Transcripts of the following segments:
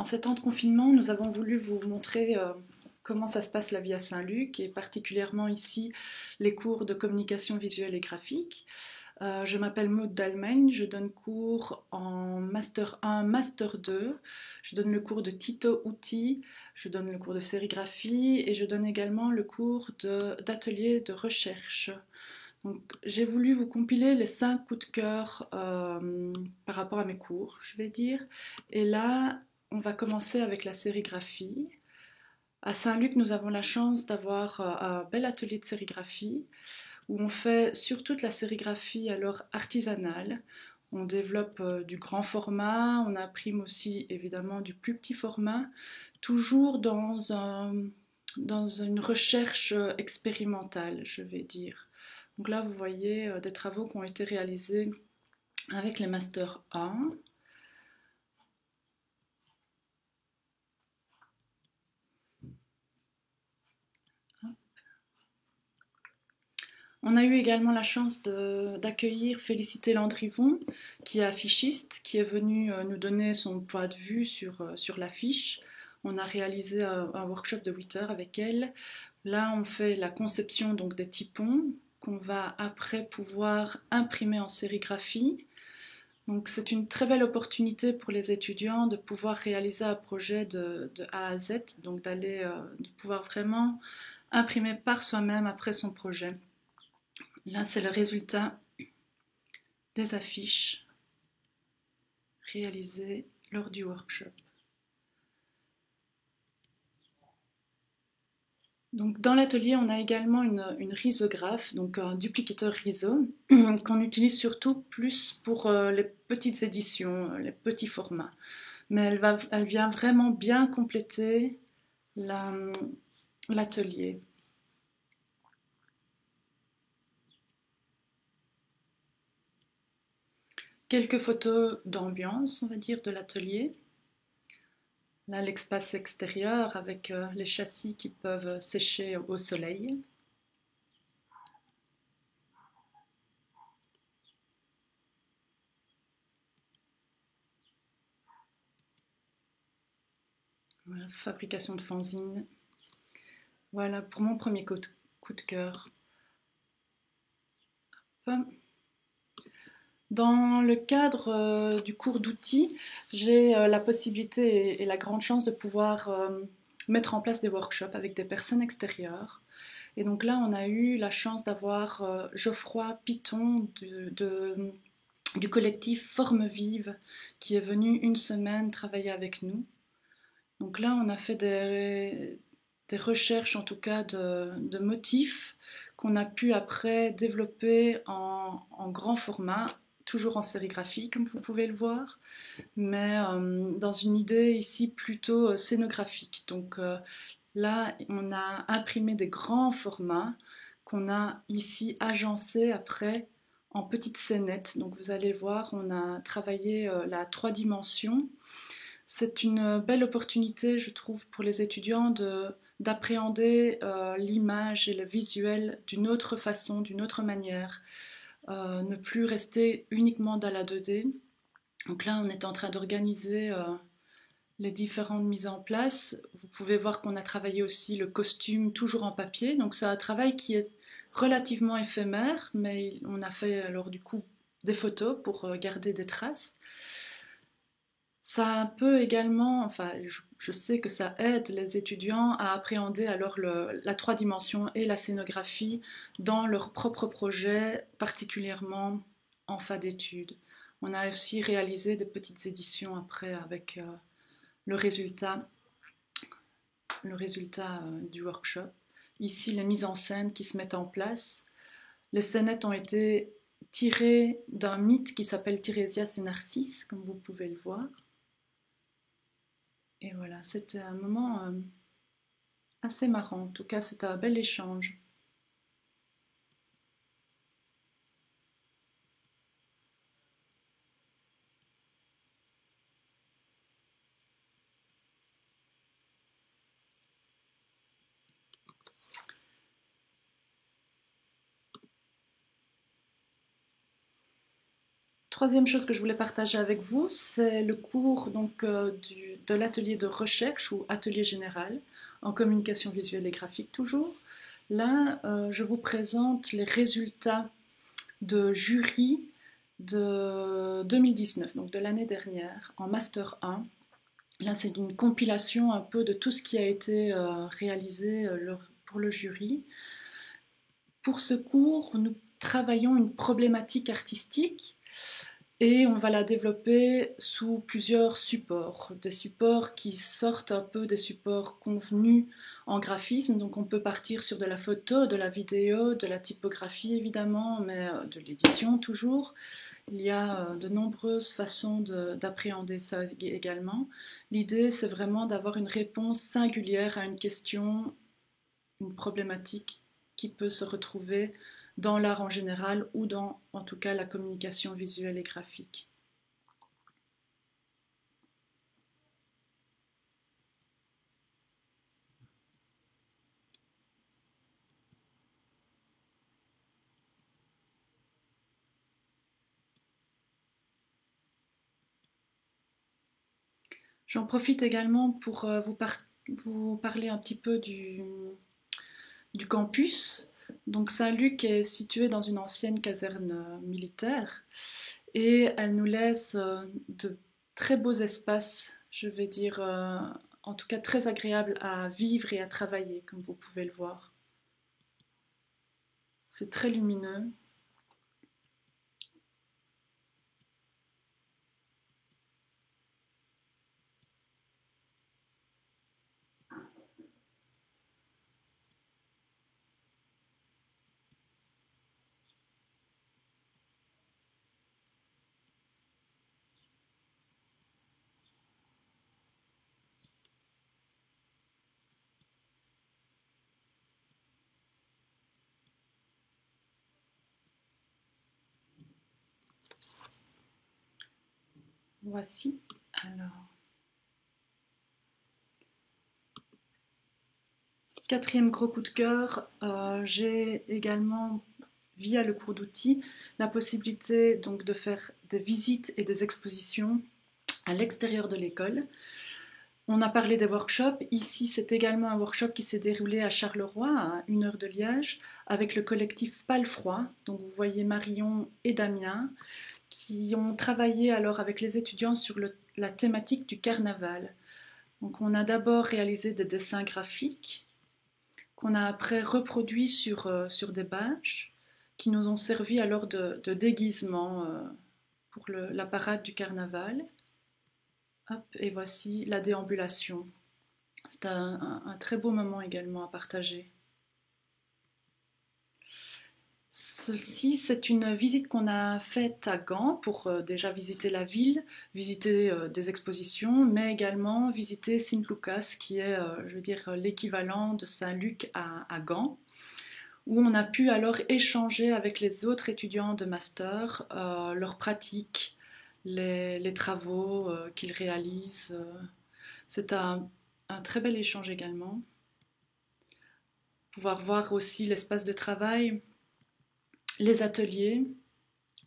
ces temps de confinement, nous avons voulu vous montrer comment ça se passe la vie à Saint-Luc et particulièrement ici les cours de communication visuelle et graphique. Je m'appelle Maud Dalmaigne, je donne cours en Master 1, Master 2, je donne le cours de Tito Outils, je donne le cours de sérigraphie et je donne également le cours d'atelier de recherche. Donc, j'ai voulu vous compiler les 5 coups de cœur par rapport à mes cours, je vais dire. Et là, on va commencer avec la sérigraphie. À Saint-Luc, nous avons la chance d'avoir un bel atelier de sérigraphie où on fait surtout de la sérigraphie alors artisanale. On développe du grand format, on imprime aussi évidemment du plus petit format, toujours dans une recherche expérimentale, je vais dire. Donc là, vous voyez des travaux qui ont été réalisés avec les Master 1. On a eu également la chance d'accueillir Félicité Landrivon, qui est affichiste, qui est venue nous donner son point de vue sur l'affiche. On a réalisé un workshop de 8 heures avec elle. Là, on fait la conception donc, des typons qu'on va après pouvoir imprimer en sérigraphie. Donc c'est une très belle opportunité pour les étudiants de pouvoir réaliser un projet de A à Z, donc de pouvoir vraiment imprimer par soi-même après son projet. Là, c'est le résultat des affiches réalisées lors du workshop. Donc, dans l'atelier, on a également une risographe, donc un duplicateur riso, qu'on utilise surtout plus pour les petites éditions, les petits formats. Mais elle vient vraiment bien compléter l'atelier. Quelques photos d'ambiance, on va dire, de l'atelier. Là, l'espace extérieur avec les châssis qui peuvent sécher au soleil. Voilà, fabrication de fanzines. Voilà pour mon premier coup de cœur. Dans le cadre du cours d'outils, j'ai la possibilité et la grande chance de pouvoir mettre en place des workshops avec des personnes extérieures. Et donc là, on a eu la chance d'avoir Geoffroy Piton du collectif Forme Vive qui est venu une semaine travailler avec nous. Donc là, on a fait des recherches en tout cas de motifs qu'on a pu après développer en grand format, toujours en sérigraphie comme vous pouvez le voir, mais dans une idée ici plutôt scénographique. Donc là, on a imprimé des grands formats qu'on a ici agencés après en petites scénettes. Donc vous allez voir, on a travaillé la 3 dimensions. C'est une belle opportunité, je trouve, pour les étudiants d'appréhender l'image et le visuel d'une autre façon, d'une autre manière. Ne plus rester uniquement dans la 2D. Donc là, on est en train d'organiser les différentes mises en place. Vous pouvez voir qu'on a travaillé aussi le costume toujours en papier. Donc c'est un travail qui est relativement éphémère, mais on a fait alors du coup des photos pour garder des traces. Ça peut également, enfin, je sais que ça aide les étudiants à appréhender alors la 3 dimensions et la scénographie dans leur propre projet, particulièrement en fin d'études. On a aussi réalisé des petites éditions après avec le résultat, du workshop. Ici, les mises en scène qui se mettent en place. Les scénettes ont été tirées d'un mythe qui s'appelle Tirésias et Narcisse, comme vous pouvez le voir. Et voilà, c'était un moment assez marrant. En tout cas, c'était un bel échange. troisième chose que je voulais partager avec vous, c'est le cours donc, de l'atelier de recherche ou atelier général en communication visuelle et graphique toujours. Là, je vous présente les résultats de jury de 2019, donc de l'année dernière, en Master 1. Là, c'est une compilation un peu de tout ce qui a été réalisé pour le jury. Pour ce cours, nous travaillons une problématique artistique et on va la développer sous plusieurs supports. Des supports qui sortent un peu des supports convenus en graphisme, donc on peut partir sur de la photo, de la vidéo, de la typographie évidemment, mais de l'édition toujours. Il y a de nombreuses façons d'appréhender ça également. L'idée, c'est vraiment d'avoir une réponse singulière à une question, une problématique qui peut se retrouver dans l'art en général ou dans, en tout cas, la communication visuelle et graphique. J'en profite également pour vous parler un petit peu du campus. Donc Saint-Luc est situé dans une ancienne caserne militaire et elle nous laisse de très beaux espaces, je vais dire, en tout cas très agréables à vivre et à travailler, comme vous pouvez le voir. C'est très lumineux. Voici. Alors, quatrième gros coup de cœur, j'ai également, via le cours d'outils, la possibilité donc de faire des visites et des expositions à l'extérieur de l'école. On a parlé des workshops. Ici, c'est également un workshop qui s'est déroulé à Charleroi, à 1 heure de Liège, avec le collectif Palfroid. Donc, vous voyez Marion et Damien, qui ont travaillé alors avec les étudiants sur la thématique du carnaval. Donc, on a d'abord réalisé des dessins graphiques qu'on a après reproduits sur des bâches qui nous ont servi alors de déguisement pour la parade du carnaval. Hop, et voici la déambulation. C'est un très beau moment également à partager. Ceci, c'est une visite qu'on a faite à Gand pour déjà visiter la ville, visiter des expositions, mais également visiter Sint-Lucas, qui est, je veux dire, l'équivalent de Saint-Luc à Gand, où on a pu alors échanger avec les autres étudiants de master leurs pratiques, les travaux qu'ils réalisent. C'est un très bel échange également. Pouvoir voir aussi l'espace de travail, les ateliers,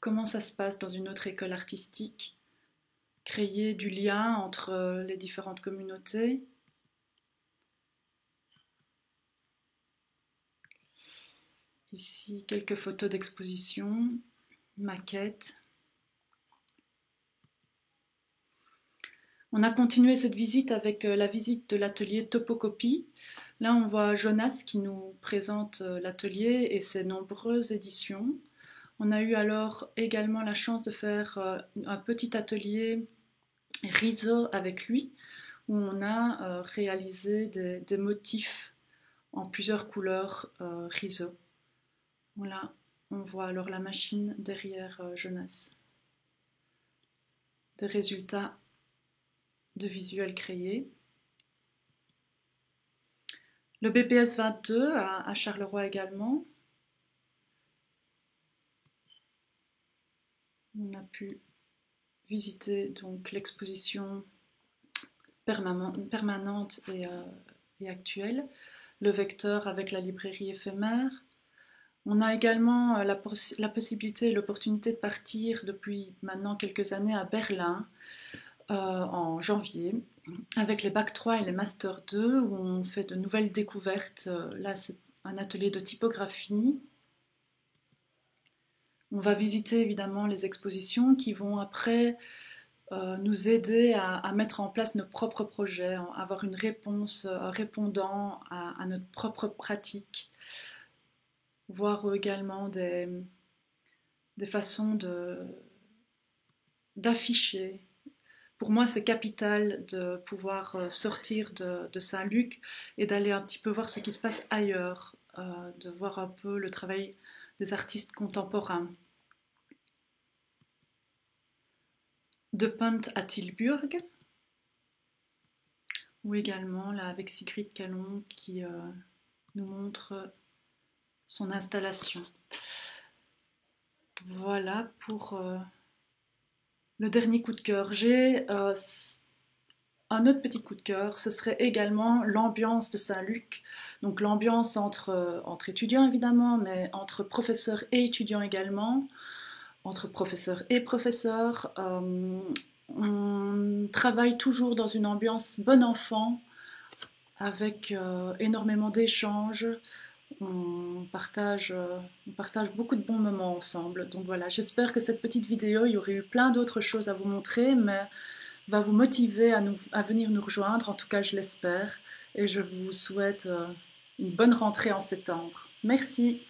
comment ça se passe dans une autre école artistique, créer du lien entre les différentes communautés. Ici, quelques photos d'exposition, maquettes. On a continué cette visite avec la visite de l'atelier Topocopie. Là, on voit Jonas qui nous présente l'atelier et ses nombreuses éditions. On a eu alors également la chance de faire un petit atelier riso avec lui, où on a réalisé des motifs en plusieurs couleurs riso. Voilà, on voit alors la machine derrière Jonas. Des résultats de visuels créés. Le BPS 22 à Charleroi également. On a pu visiter donc l'exposition permanente et actuelle, le vecteur avec la librairie éphémère. On a également la possibilité et l'opportunité de partir depuis maintenant quelques années à Berlin en janvier avec les Bac 3 et les Master 2 où on fait de nouvelles découvertes. Là, c'est un atelier de typographie. On va visiter évidemment les expositions qui vont après nous aider à mettre en place nos propres projets, à avoir une réponse répondant à notre propre pratique, voir également des façons d'afficher. Pour moi, c'est capital de pouvoir sortir de Saint-Luc et d'aller un petit peu voir ce qui se passe ailleurs, de voir un peu le travail des artistes contemporains. De Punt à Tilburg, ou également là avec Sigrid Callon qui nous montre son installation. Voilà pour le dernier coup de cœur. J'ai un autre petit coup de cœur, ce serait également l'ambiance de Saint-Luc. Donc l'ambiance entre étudiants évidemment, mais entre professeurs et étudiants également, entre professeurs et professeurs. On travaille toujours dans une ambiance bon enfant, avec énormément d'échanges. On partage beaucoup de bons moments ensemble. Donc voilà, j'espère que cette petite vidéo, il y aurait eu plein d'autres choses à vous montrer, mais va vous motiver à venir nous rejoindre. En tout cas, je l'espère. Et je vous souhaite une bonne rentrée en septembre. Merci.